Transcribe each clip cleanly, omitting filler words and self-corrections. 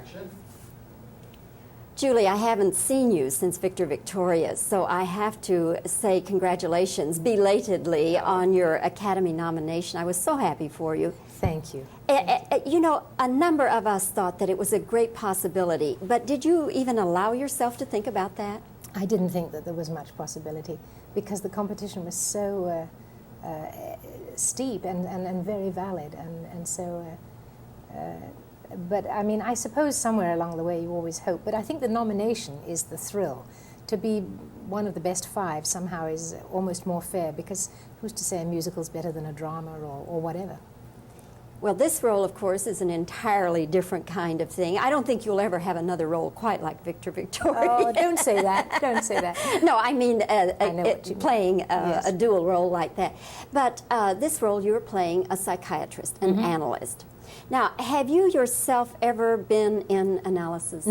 Action. Julie, I haven't seen you since Victor Victorious, so I have to say congratulations belatedly on your Academy nomination. I was so happy for you. Thank you. You know, a number of us thought that it was a great possibility, but did you even allow yourself to think about that? I didn't think that there was much possibility because the competition was so steep and very valid, and so but I mean, I suppose somewhere along the way you always hope, but I think the nomination is the thrill. To be one of the best five somehow is almost more fair, because who's to say a musical's better than a drama or whatever? Well, this role, of course, is an entirely different kind of thing. I don't think you'll ever have another role quite like Victor Victorious. Oh, don't say that. Don't say that. No, I mean playing yes. a dual role like that. But this role, you're playing a psychiatrist, an analyst. Now, have you yourself ever been in analysis?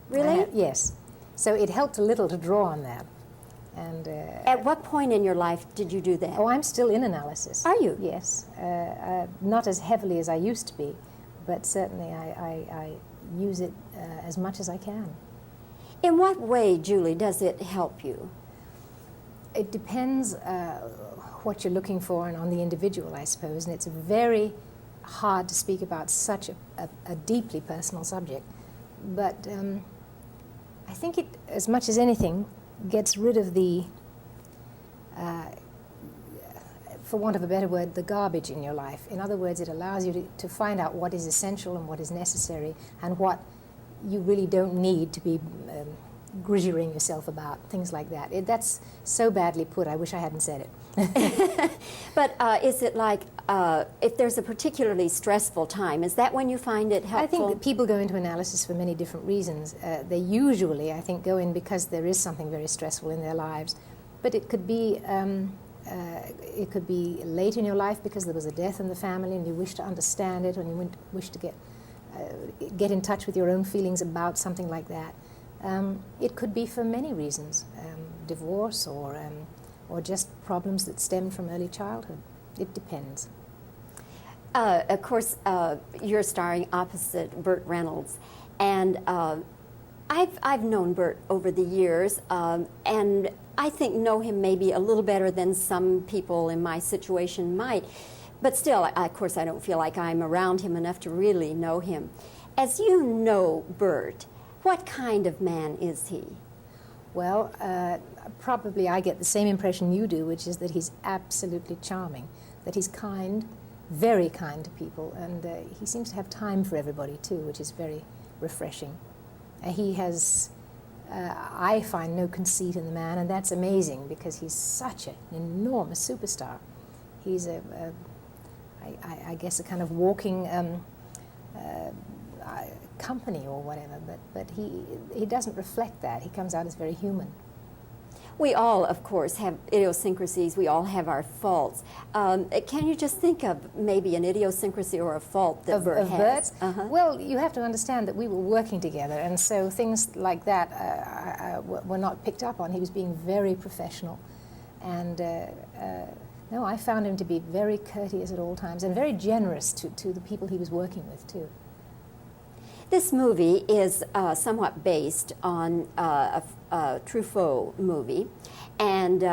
Really? Yes. So it helped a little to draw on that. And at what point in your life did you do that? Oh, I'm still in analysis. Are you? Yes. Not as heavily as I used to be, but certainly I use it as much as I can. In what way, Julie, does it help you? It depends what you're looking for and on the individual, I suppose, and it's very hard to speak about such a deeply personal subject. But I think it, as much as anything, gets rid of the, for want of a better word, the garbage in your life. In other words, it allows you to find out what is essential and what is necessary and what you really don't need to be grissying yourself about, things like that. That's so badly put, I wish I hadn't said it. But is it like, if there's a particularly stressful time, is that when you find it helpful? I think that people go into analysis for many different reasons. They usually, I think, go in because there is something very stressful in their lives. But it could be late in your life because there was a death in the family and you wish to understand it, and you wish to get in touch with your own feelings about something like that. It could be for many reasons, divorce or just problems that stem from early childhood. It depends. Of course, you're starring opposite Burt Reynolds, and I've known Burt over the years, and I think know him maybe a little better than some people in my situation might. But still, of course, I don't feel like I'm around him enough to really know him. As you know Burt, what kind of man is he? Well, probably I get the same impression you do, which is that he's absolutely charming, that he's kind, very kind to people, and he seems to have time for everybody too, which is very refreshing. He has, I find, no conceit in the man, and that's amazing because he's such an enormous superstar. He's I guess, a kind of walking company or whatever, but he doesn't reflect that. He comes out as very human. We all, of course, have idiosyncrasies. We all have our faults. Can you just think of maybe an idiosyncrasy or a fault that Burt has? Burt? Well, you have to understand that we were working together, and so things like that were not picked up on. He was being very professional, and no, I found him to be very courteous at all times and very generous to the people he was working with, too. This movie is somewhat based on a Truffaut movie, and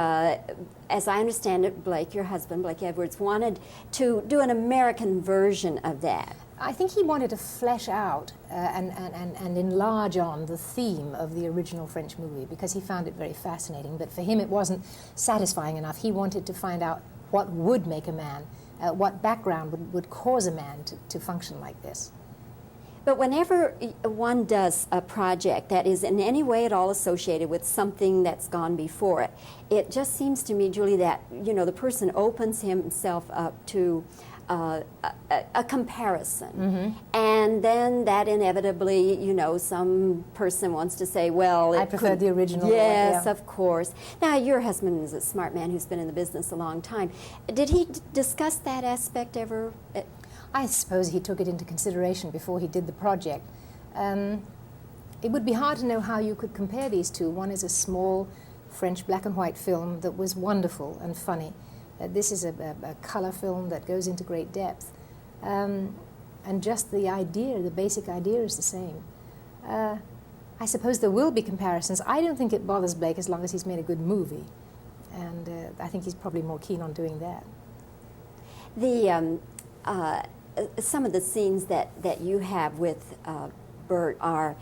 as I understand it, Blake, your husband, Blake Edwards, wanted to do an American version of that. I think he wanted to flesh out and enlarge on the theme of the original French movie because he found it very fascinating, but for him it wasn't satisfying enough. He wanted to find out what would make a man, what background would cause a man to function like this. But whenever one does a project that is in any way at all associated with something that's gone before it, it just seems to me, Julie, that the person opens himself up to a comparison, and then that inevitably, some person wants to say, well, I prefer the original. Yes, yeah. Of course. Now, your husband is a smart man who's been in the business a long time. Did he discuss that aspect ever? I suppose he took it into consideration before he did the project. It would be hard to know how you could compare these two. One is a small French black and white film that was wonderful and funny. This is a color film that goes into great depth. And just the idea, the basic idea is the same. I suppose there will be comparisons. I don't think it bothers Blake as long as he's made a good movie. And I think he's probably more keen on doing that. Some of the scenes that you have with Bert are,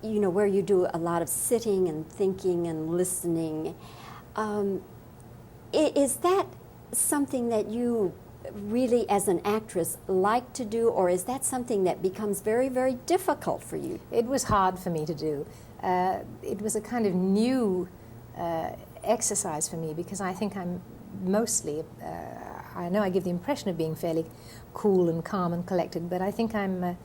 where you do a lot of sitting and thinking and listening. Is that something that you really, as an actress, like to do, or is that something that becomes very, very difficult for you? It was hard for me to do. It was a kind of new exercise for me, because I think I'm mostly, I know I give the impression of being fairly cool and calm and collected, but I think I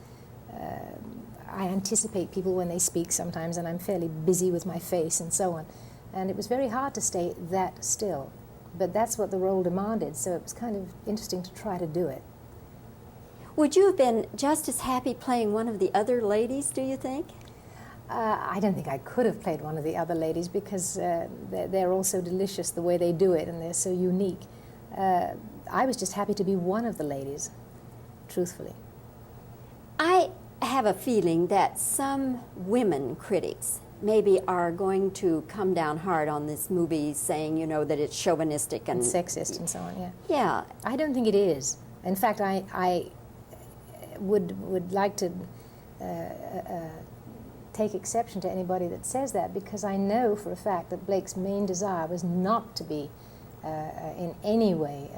anticipate people when they speak sometimes, and I'm fairly busy with my face and so on. And it was very hard to stay that still. But that's what the role demanded, so it was kind of interesting to try to do it. Would you have been just as happy playing one of the other ladies, do you think? I don't think I could have played one of the other ladies, because they're all so delicious the way they do it, and they're so unique. I was just happy to be one of the ladies, truthfully. I have a feeling that some women critics maybe are going to come down hard on this movie, saying, that it's chauvinistic and sexist and so on, yeah. Yeah. I don't think it is. In fact, I would like to take exception to anybody that says that, because I know for a fact that Blake's main desire was not to be in any way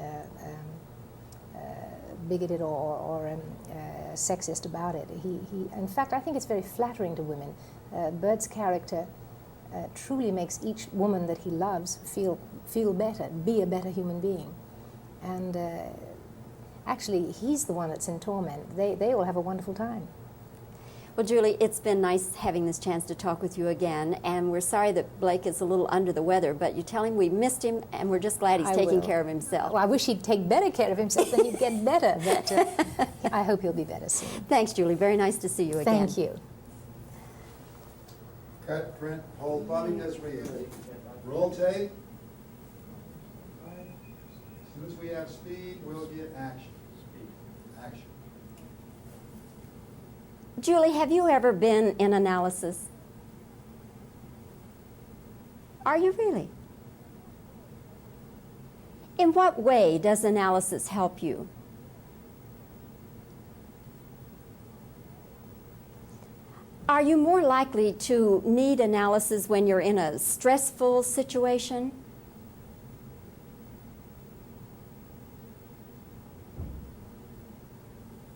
bigoted or sexist about it. In fact, I think it's very flattering to women. Bert's character truly makes each woman that he loves feel better, be a better human being. And actually, he's the one that's in torment. They all have a wonderful time. Well, Julie, it's been nice having this chance to talk with you again, and we're sorry that Blake is a little under the weather, but you tell him we missed him, and we're just glad he's taking care of himself. Well, I wish he'd take better care of himself, then he'd get better, but I hope he'll be better soon. Thanks, Julie. Very nice to see you again. Thank you. Cut, print, hold, Bobbie, Desiree. Roll tape. As soon as we have speed, we'll get action. Speed. Action. Julie, have you ever been in analysis? Are you really? In what way does analysis help you? Are you more likely to need analysis when you're in a stressful situation?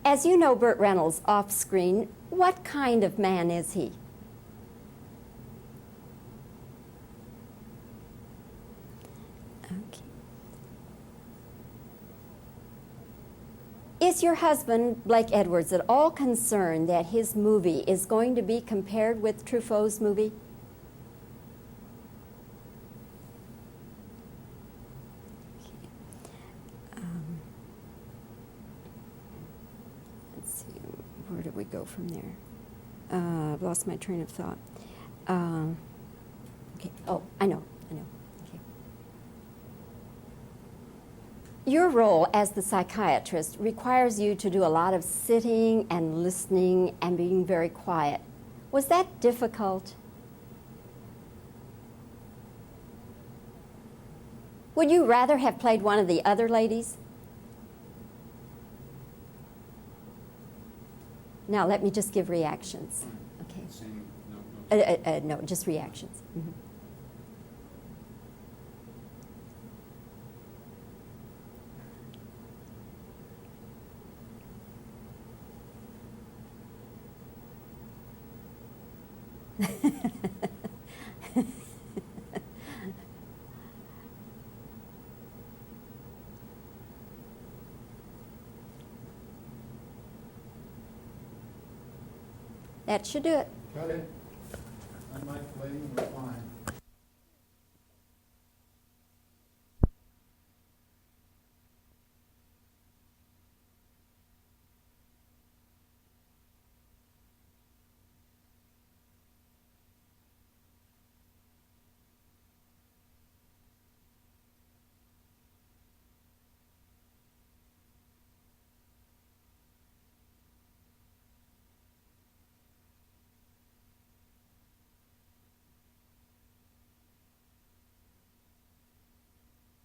As you know Burt Reynolds off screen, what kind of man is he? Okay. Is your husband, Blake Edwards, at all concerned that his movie is going to be compared with Truffaut's movie? Let's see, where do we go from there? I've lost my train of thought. Okay. Oh, I know. Okay. Your role as the psychiatrist requires you to do a lot of sitting and listening and being very quiet. Was that difficult? Would you rather have played one of the other ladies? Now let me just give reactions. Okay. No, just reactions. Mm-hmm. That should do it. Cut it. Unmicrowaving, we're fine.